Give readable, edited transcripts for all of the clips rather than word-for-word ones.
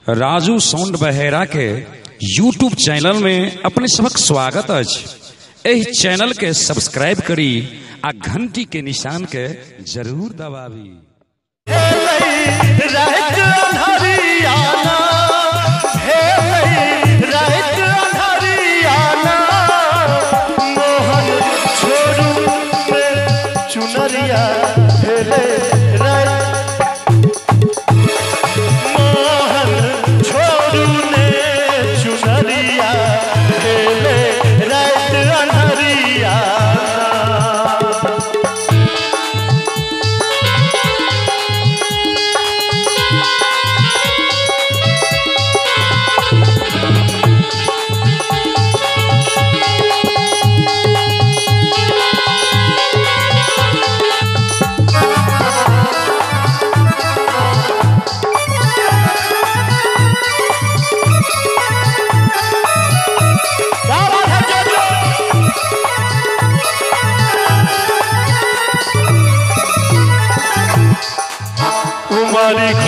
Raju sound बहेरा के YouTube channel में अपने सबक स्वागत अछि। एहि चैनल के सब्सक्राइब करी आ घंटी के निशान के जरूर दबावी।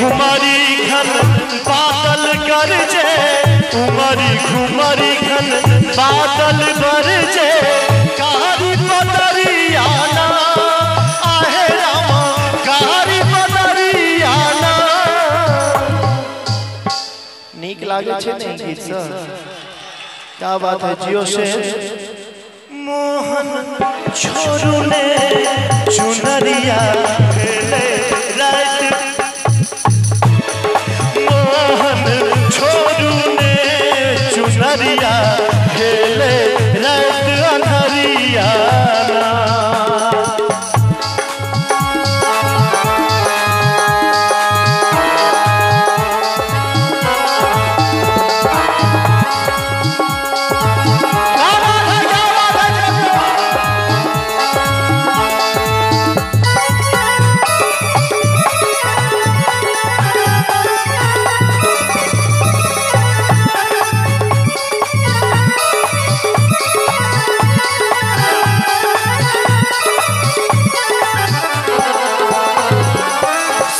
घुमरी घन बादल गरजे, उमरी घुमरी घन बादल गरजे, कारी बदरियाना आहे रामा, कारी बदरियाना। नीक लागे छे ने गीत सब? क्या बात है जियो से। मोहन छोरू ने चुनरिया खेले रात, चुनरिया खेले रात अन्हरिया।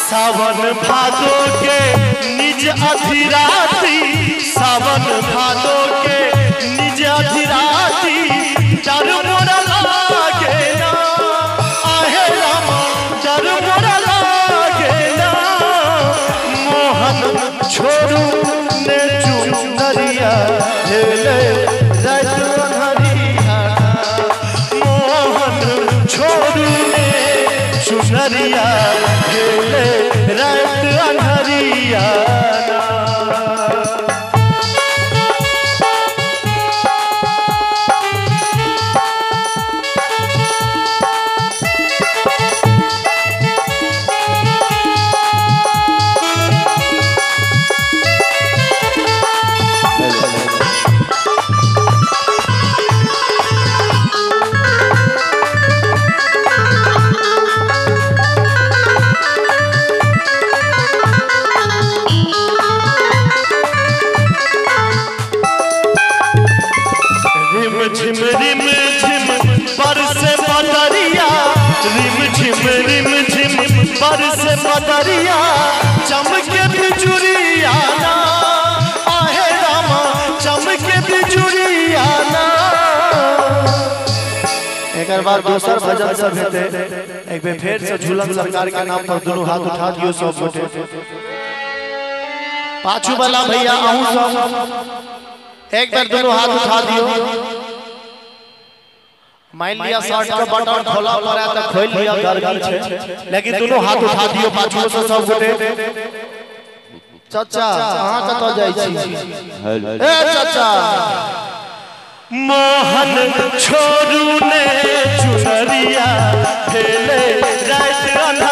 सावन भादो के निज अधिराती, सावन भादो के निज अधिराती, डर मोरा लागे ना आहे रामा, डर मोरा लागे ना। मोहन छोरू ने चुनरिया खेले रात अन्हरिया, मोहन छोरू ने चुनरिया खेले रात अन्हरिया। झिम रिम झिम बरसे बदरिया, रिम झिम बरसे बदरिया, चमके बिजुरिया ना आहे रामा, चमके बिजुरिया ना। एक बार दोसर भजन सब हेते, एक बेर फेर से झूलन सरकार के नाम पर दोनों हाथ उठा दियो सब गोटे। पाछू वाला भैया आहू सब एक बार दोनों हाथ उठा दियो। मान लिया शर्ट का बटन खोला पड़ा तो खोल लिया, गर्मी छे, लेकिन दोनों हाथ उठा दियो पाछू से सब गोटे। चाचा कहां कत जाई छी? ए चाचा। मोहन छोरू ने चुनरिया खेले रात अन्हरिया।